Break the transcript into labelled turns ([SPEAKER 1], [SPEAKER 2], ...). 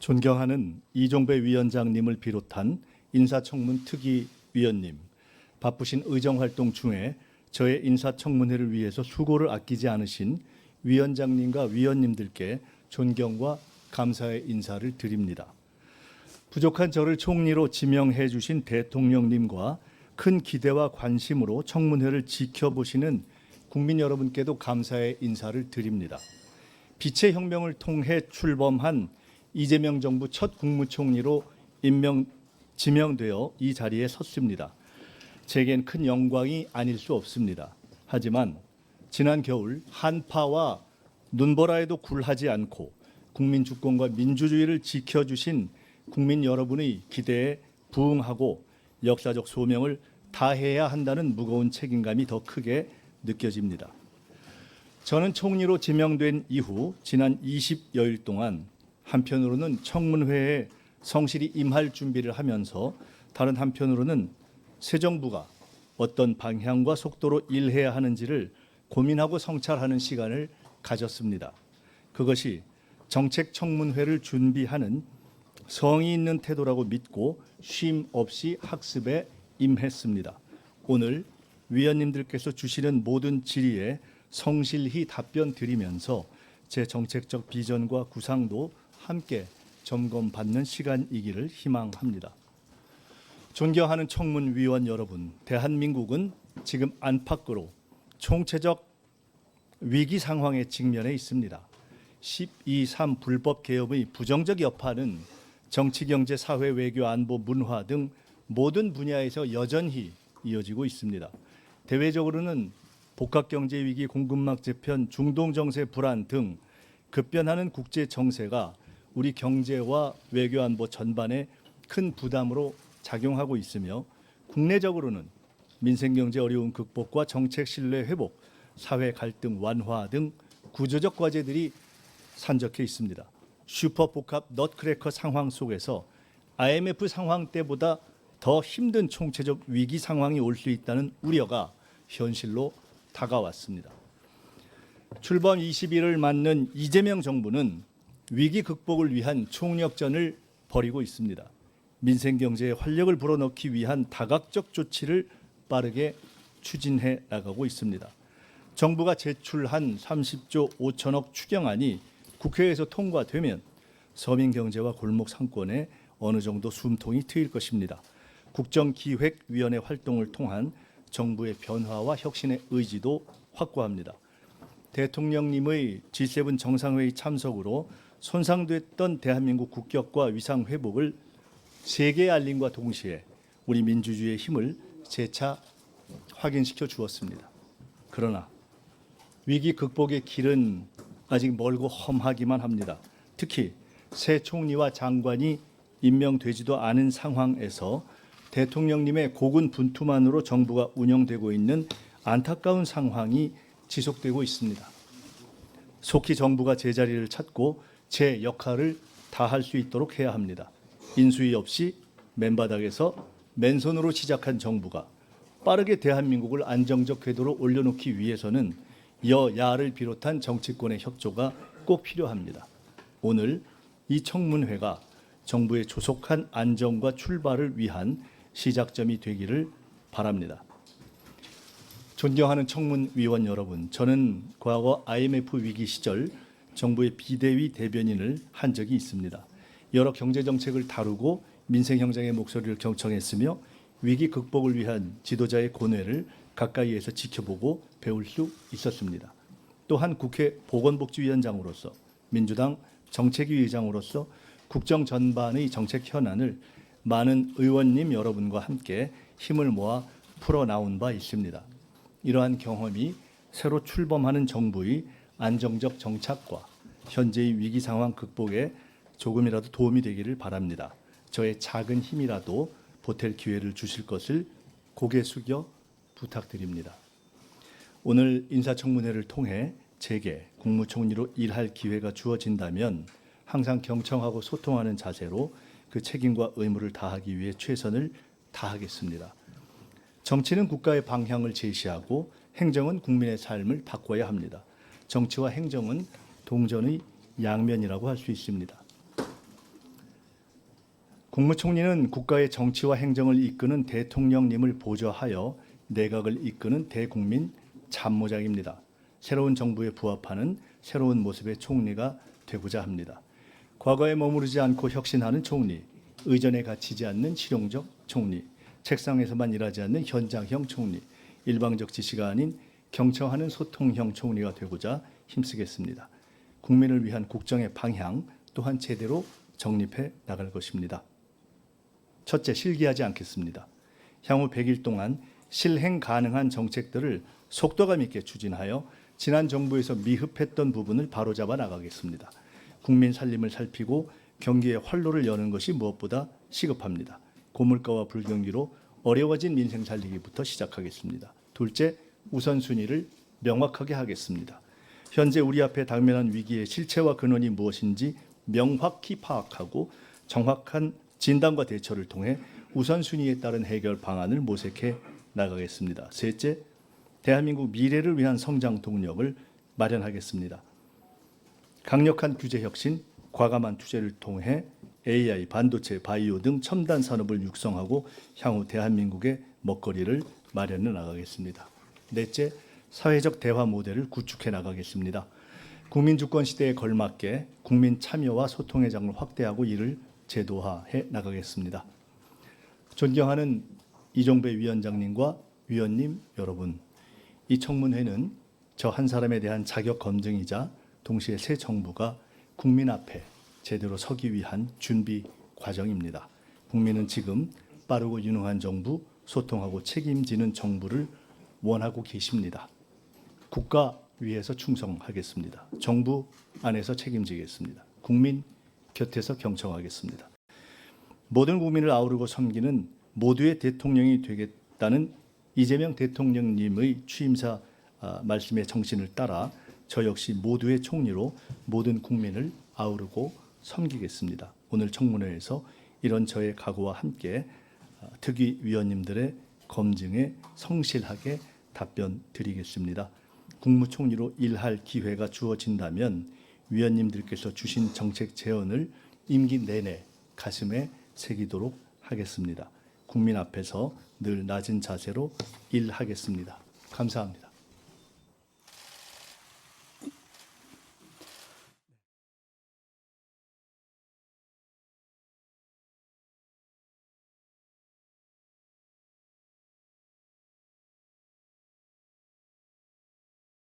[SPEAKER 1] 존경하는 이종배 위원장님을 비롯한 인사청문 특위위원님, 바쁘신 의정활동 중에 저의 인사청문회를 위해서 수고를 아끼지 않으신 위원장님과 위원님들께 존경과 감사의 인사를 드립니다. 부족한 저를 총리로 지명해 주신 대통령님과 큰 기대와 관심으로 청문회를 지켜보시는 국민 여러분께도 감사의 인사를 드립니다. 빛의 혁명을 통해 출범한 이재명 정부 첫 국무총리로 지명되어 이 자리에 섰습니다. 제겐 큰 영광이 아닐 수 없습니다. 하지만 지난 겨울 한파와 눈보라에도 굴하지 않고 국민 주권과 민주주의를 지켜주신 국민 여러분의 기대에 부응하고 역사적 소명을 다해야 한다는 무거운 책임감이 더 크게 느껴집니다. 저는 총리로 지명된 이후 지난 20여일 동안 한편으로는 청문회에 성실히 임할 준비를 하면서 다른 한편으로는 새 정부가 어떤 방향과 속도로 일해야 하는지를 고민하고 성찰하는 시간을 가졌습니다. 그것이 정책 청문회를 준비하는 성의 있는 태도라고 믿고 쉼 없이 학습에 임했습니다. 오늘 위원님들께서 주시는 모든 질의에 성실히 답변 드리면서 제 정책적 비전과 구상도 함께 점검받는 시간이기를 희망합니다. 존경하는 청문위원 여러분, 대한민국은 지금 안팎으로 총체적 위기 상황에 직면해 있습니다. 12.3 불법 개혁의 부정적 여파는 정치, 경제, 사회, 외교, 안보, 문화 등 모든 분야에서 여전히 이어지고 있습니다. 대외적으로는 복합경제 위기, 공급망 재편, 중동 정세 불안 등 급변하는 국제 정세가 우리 경제와 외교 안보 전반에 큰 부담으로 작용하고 있으며, 국내적으로는 민생 경제 어려움 극복과 정책 신뢰 회복, 사회 갈등 완화 등 구조적 과제들이 산적해 있습니다. 슈퍼 복합 넛크래커 상황 속에서 IMF 상황 때보다 더 힘든 총체적 위기 상황이 올 수 있다는 우려가 현실로 다가왔습니다. 출범 20일을 맞는 이재명 정부는 위기 극복을 위한 총력전을 벌이고 있습니다. 민생 경제에 활력을 불어넣기 위한 다각적 조치를 빠르게 추진해 나가고 있습니다. 정부가 제출한 30조 5천억 추경안이 국회에서 통과되면 서민 경제와 골목 상권에 어느 정도 숨통이 트일 것입니다. 국정기획위원회 활동을 통한 정부의 변화와 혁신의 의지도 확고합니다. 대통령님의 G7 정상회의 참석으로 손상됐던 대한민국 국격과 위상 회복을 세계에 알림과 동시에 우리 민주주의의 힘을 재차 확인시켜 주었습니다. 그러나 위기 극복의 길은 아직 멀고 험하기만 합니다. 특히 새 총리와 장관이 임명되지도 않은 상황에서 대통령님의 고군분투만으로 정부가 운영되고 있는 안타까운 상황이 지속되고 있습니다. 속히 정부가 제자리를 찾고 제 역할을 다할 수 있도록 해야 합니다. 인수위 없이 맨바닥에서 맨손으로 시작한 정부가 빠르게 대한민국을 안정적 궤도로 올려놓기 위해서는 여야를 비롯한 정치권의 협조가 꼭 필요합니다. 오늘 이 청문회가 정부의 조속한 안정과 출발을 위한 시작점이 되기를 바랍니다. 존경하는 청문위원 여러분, 저는 과거 IMF 위기 시절 정부의 비대위 대변인을 한 적이 있습니다. 여러 경제정책을 다루고 민생 현장의 목소리를 경청했으며 위기 극복을 위한 지도자의 고뇌를 가까이에서 지켜보고 배울 수 있었습니다. 또한 국회 보건복지위원장으로서 민주당 정책위 의장으로서 국정 전반의 정책 현안을 많은 의원님 여러분과 함께 힘을 모아 풀어나온 바 있습니다. 이러한 경험이 새로 출범하는 정부의 안정적 정착과 현재의 위기 상황 극복에 조금이라도 도움이 되기를 바랍니다. 저의 작은 힘이라도 보탤 기회를 주실 것을 고개 숙여 부탁드립니다. 오늘 인사청문회를 통해 제게 국무총리로 일할 기회가 주어진다면 항상 경청하고 소통하는 자세로 그 책임과 의무를 다하기 위해 최선을 다하겠습니다. 정치는 국가의 방향을 제시하고 행정은 국민의 삶을 바꿔야 합니다. 정치와 행정은 동전의 양면이라고 할 수 있습니다. 국무총리는 국가의 정치와 행정을 이끄는 대통령님을 보좌하여 내각을 이끄는 대국민 참모장입니다. 새로운 정부에 부합하는 새로운 모습의 총리가 되고자 합니다. 과거에 머무르지 않고 혁신하는 총리, 의전에 갇히지 않는 실용적 총리, 책상에서만 일하지 않는 현장형 총리, 일방적 지시가 아닌 경청하는 소통형 총리가 되고자 힘쓰겠습니다. 국민을 위한 국정의 방향 또한 제대로 정립해 나갈 것입니다. 첫째, 실기하지 않겠습니다. 향후 100일 동안 실행 가능한 정책들을 속도감 있게 추진하여 지난 정부에서 미흡했던 부분을 바로잡아 나가겠습니다. 국민 살림을 살피고 경기의 활로를 여는 것이 무엇보다 시급합니다. 고물가와 불경기로 어려워진 민생 살리기부터 시작하겠습니다. 둘째, 우선순위를 명확하게 하겠습니다. 현재 우리 앞에 당면한 위기의 실체와 근원이 무엇인지 명확히 파악하고 정확한 진단과 대처를 통해 우선순위에 따른 해결 방안을 모색해 나가겠습니다. 셋째, 대한민국 미래를 위한 성장 동력을 마련하겠습니다. 강력한 규제 혁신, 과감한 투자를 통해 AI, 반도체, 바이오 등 첨단 산업을 육성하고 향후 대한민국의 먹거리를 마련해 나가겠습니다. 넷째, 사회적 대화 모델을 구축해 나가겠습니다. 국민주권 시대에 걸맞게 국민 참여와 소통의 장을 확대하고 이를 제도화해 나가겠습니다. 존경하는 이종배 위원장님과 위원님 여러분, 이 청문회는 저 한 사람에 대한 자격 검증이자 동시에 새 정부가 국민 앞에 제대로 서기 위한 준비 과정입니다. 국민은 지금 빠르고 유능한 정부, 소통하고 책임지는 정부를 원하고 계십니다. 국가 위에서 충성하겠습니다. 정부 안에서 책임지겠습니다. 국민 곁에서 경청하겠습니다. 모든 국민을 아우르고 섬기는 모두의 대통령이 되겠다는 이재명 대통령님의 취임사 말씀의 정신을 따라 저 역시 모두의 총리로 모든 국민을 아우르고 섬기겠습니다. 오늘 청문회에서 이런 저의 각오와 함께 특위 위원님들의 검증에 성실하게 답변 드리겠습니다. 국무총리로 일할 기회가 주어진다면 위원님들께서 주신 정책 제언을 임기 내내 가슴에 새기도록 하겠습니다. 국민 앞에서 늘 낮은 자세로 일하겠습니다. 감사합니다.